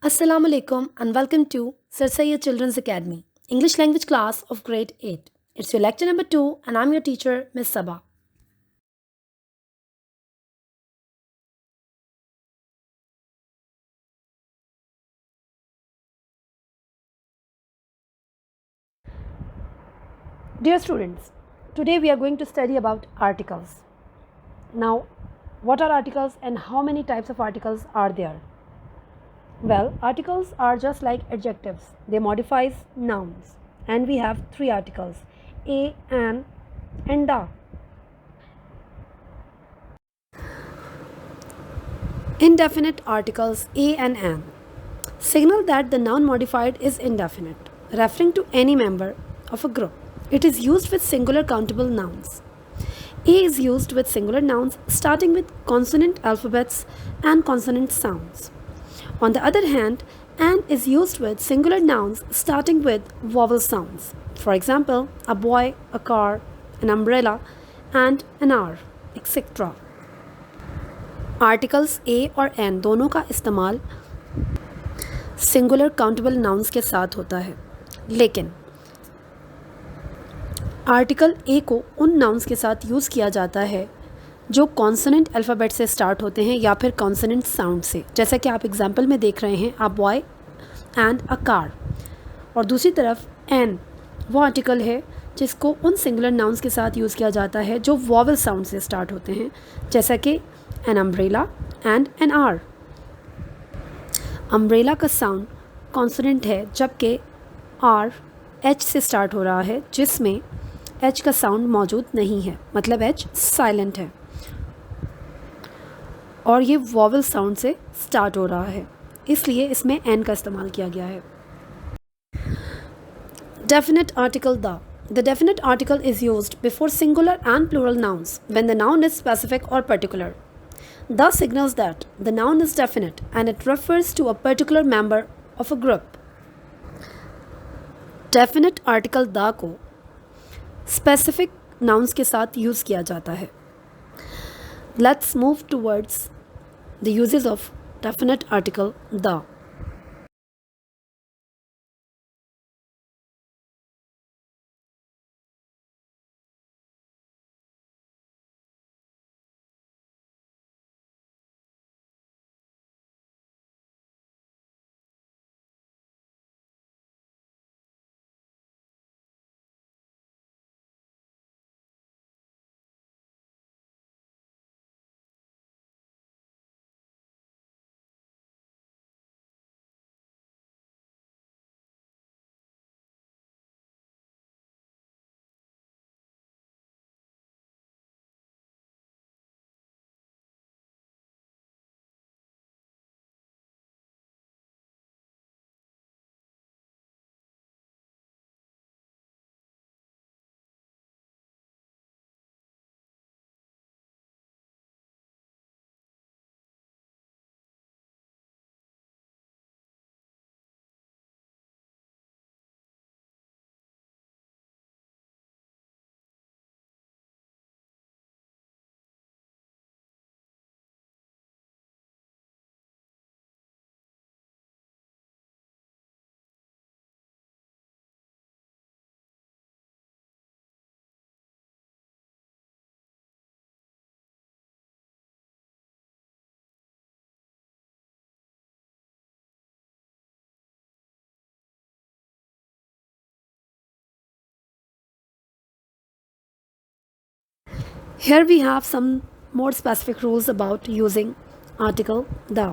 Assalamu alaikum and welcome to Sir Sayyid Children's Academy, English language class of grade 8. It's your lecture number 2 and I'm your teacher, Miss Sabah. Dear students, today we are going to study about articles. Now, what are articles and how many types of articles are there? Well, articles are just like adjectives. They modifies nouns. And we have three articles: a, an, and the. Indefinite articles a and an signal that the noun modified is indefinite, referring to any member of a group. It is used with singular countable nouns. A is used with singular nouns starting with consonant alphabets and consonant sounds. On the other hand, an is used with singular nouns starting with vowel sounds. For example, a boy, a car, an umbrella, and an hour, etc. Articles a और an दोनों का इस्तेमाल singular countable nouns के साथ होता है, लेकिन article a को उन नाउन्स के साथ यूज़ किया जाता है जो कॉन्सोनेंट अल्फ़ाबेट से स्टार्ट होते हैं या फिर कॉन्सोनेंट साउंड से, जैसा कि आप एग्जाम्पल में देख रहे हैं, a boy and a car. और दूसरी तरफ एन वो आर्टिकल है जिसको उन सिंगुलर नाउन्स के साथ यूज़ किया जाता है जो वॉवल साउंड से स्टार्ट होते हैं, जैसा कि an umbrella and an R. Umbrella का साउंड कॉन्सोनेंट है, जबकि आर एच से स्टार्ट हो रहा है, जिसमें एच का साउंड मौजूद नहीं है, मतलब एच साइलेंट है और ये वॉवल साउंड से स्टार्ट हो रहा है, इसलिए इसमें एन का इस्तेमाल किया गया है। Definite article the. The definite article is used before singular and plural nouns when the noun is specific or particular. The signals that the noun is definite and it refers to a particular member of a group. Definite article the को specific nouns के साथ use किया जाता है. Let's move towards the uses of definite article the. Here we have some more specific rules about using article the.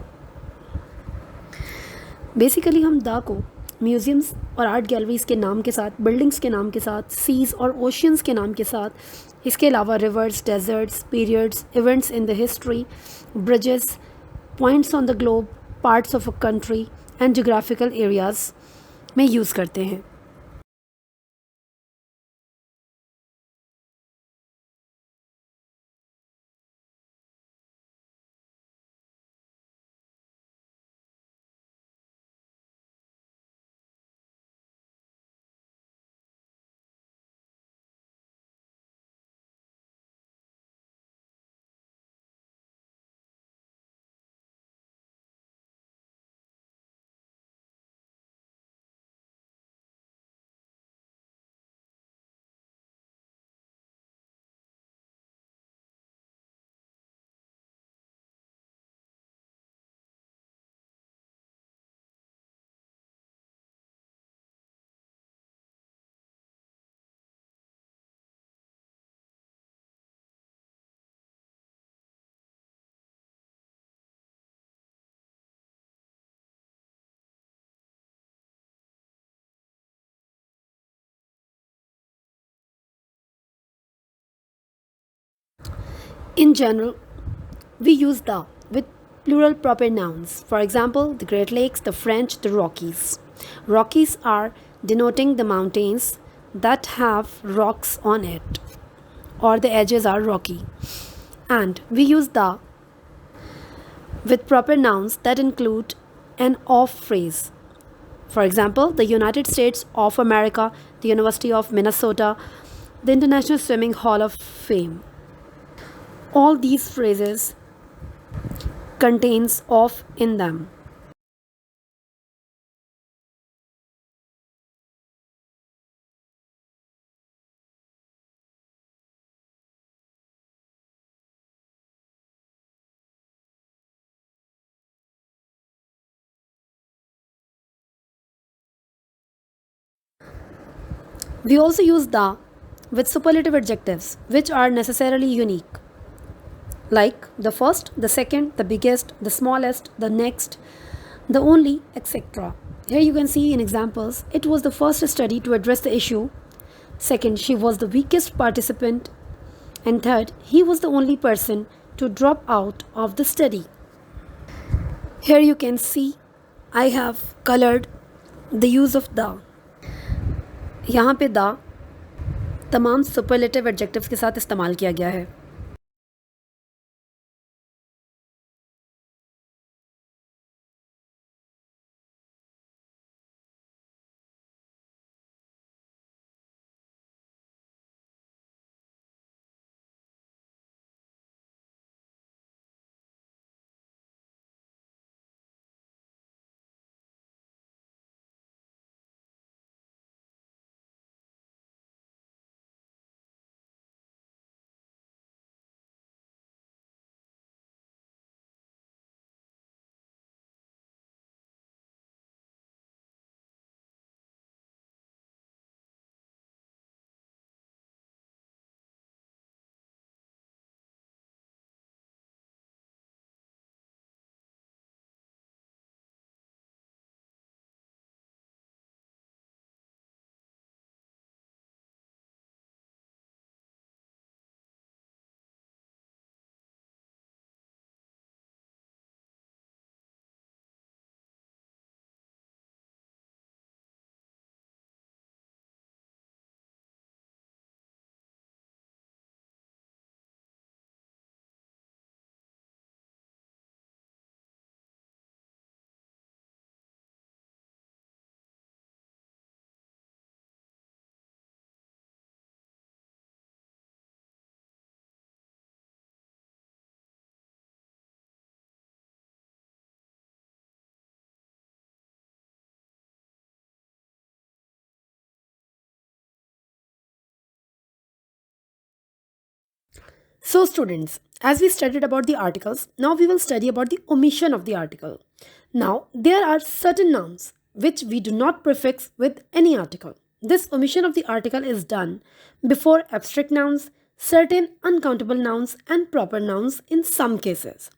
Basically हम the को museums और art galleries के नाम के साथ, बिल्डिंग्स के नाम के साथ, सीज़ और ओशियंस के नाम के साथ, इसके अलावा rivers, deserts, periods, events in the history, bridges, points on the globe, parts of a country and geographical areas में यूज़ करते हैं. In general, we use the with plural proper nouns. For example, the Great Lakes, the French, the Rockies. Rockies are denoting the mountains that have rocks on it, or the edges are rocky. And we use the with proper nouns that include an of phrase. For example, the United States of America, the University of Minnesota, the International Swimming Hall of Fame. All these phrases contains of in them. We also use the with superlative adjectives, which are necessarily unique, like the first, the second, the biggest, the smallest, the next, the only, etc. Here you can see in examples, it was the first study to address the issue. Second, she was the weakest participant. And third, he was the only person to drop out of the study. Here you can see I have colored the use of the. यहाँ पे the तमाम superlative adjectives के साथ इस्तेमाल किया गया है. So, students, as we studied about the articles, now we will study about the omission of the article. Now, there are certain nouns which we do not prefix with any article. This omission of the article is done before abstract nouns, certain uncountable nouns, and proper nouns in some cases.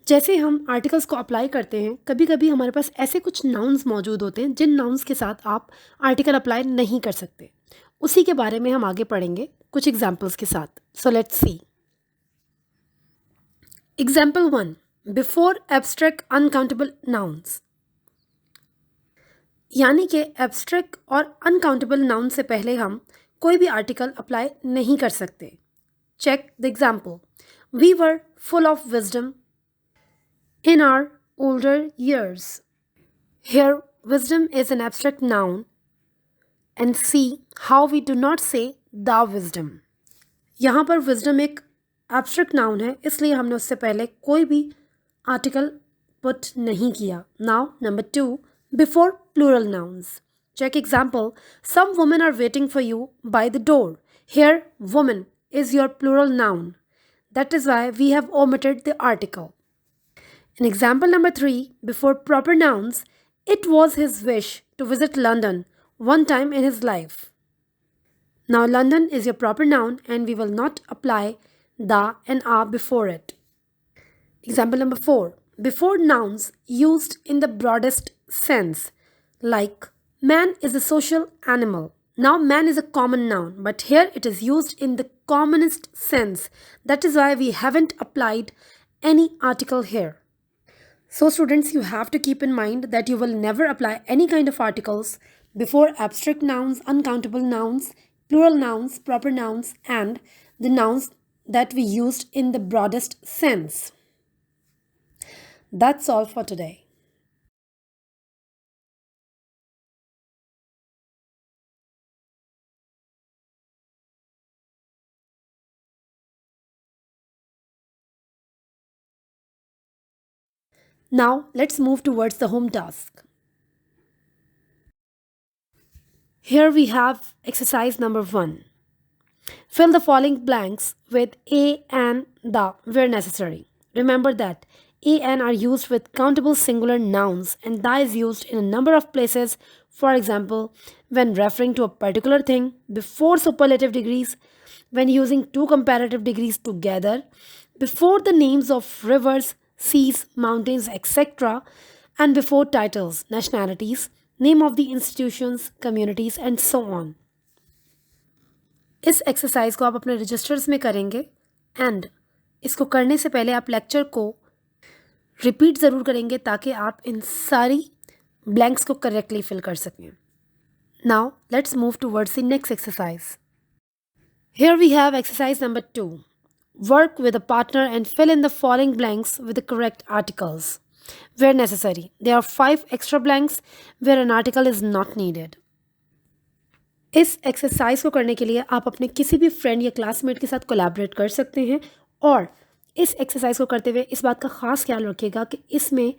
जैसे हम articles को apply करते हैं, कभी कभी हमारे पास ऐसे कुछ नाउन्स मौजूद होते हैं जिन नाउन्स के साथ आप आर्टिकल अप्लाई नहीं कर सकते. उसी के बारे में हम आगे पढ़ेंगे कुछ एग्जाम्पल्स के साथ. So let's see. Example 1. Before abstract uncountable nouns. यानी कि एब्स्ट्रैक्ट और अनकाउंटेबल नाउन से पहले हम कोई भी आर्टिकल अप्लाई नहीं कर सकते. Check the example. We were full of wisdom in our older years. Here, wisdom is an abstract noun, and see how we do not say the wisdom. यहाँ पर wisdom एक abstract noun है, इसलिए हमने उससे पहले कोई भी article put नहीं किया. Now, number 2, before plural nouns. Check example. Some women are waiting for you by the door. Here, woman is your plural noun. That is why we have omitted the article. In example number 3, before proper nouns, it was his wish to visit London one time in his life. Now, London is your proper noun and we will not apply the and are before it. Example number 4, before nouns used in the broadest sense, like man is a social animal. Now, man is a common noun, but here it is used in the commonest sense. That is why we haven't applied any article here. So students, you have to keep in mind that you will never apply any kind of articles before abstract nouns, uncountable nouns, plural nouns, proper nouns, and the nouns that we used in the broadest sense. That's all for today. Now let's move towards the home task. Here we have exercise number 1. Fill the following blanks with a and the where necessary. Remember that a and are used with countable singular nouns and the is used in a number of places. For example, when referring to a particular thing before superlative degrees, when using two comparative degrees together, before the names of rivers, seas, mountains, etc., and before titles, nationalities, name of the institutions, communities, and so on. इस exercise को आप अपने registers में करेंगे and इसको करने से पहले आप लेक्चर को रिपीट ज़रूर करेंगे ताकि आप इन सारी ब्लैंक्स को करेक्टली फिल कर सकें. Now let's move towards the next exercise. Here we have exercise number 2. Work with a partner and fill in the following blanks with the correct articles where necessary. There are 5 extra blanks where an article is not needed. इस exercise को करने के लिए आप अपने किसी भी friend या क्लासमेट के साथ कोलैबोरेट कर सकते हैं और इस एक्सरसाइज को करते हुए इस बात का ख़ास ख्याल रखिएगा कि इसमें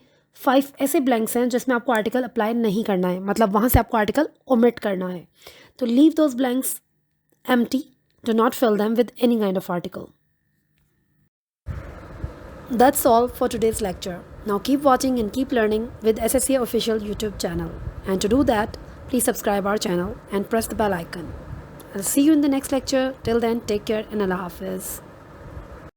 5 ऐसे ब्लैंक्स हैं जिसमें आपको आर्टिकल अप्लाई नहीं करना है, मतलब वहाँ से आपको आर्टिकल ओमिट करना है. तो leave those blanks empty, do not fill them with any kind of article. That's all for today's lecture. Now keep watching and keep learning with SSCA official YouTube channel. And to do that, please subscribe our channel and press the bell icon. I'll see you in the next lecture. Till then, take care and Allah Hafiz.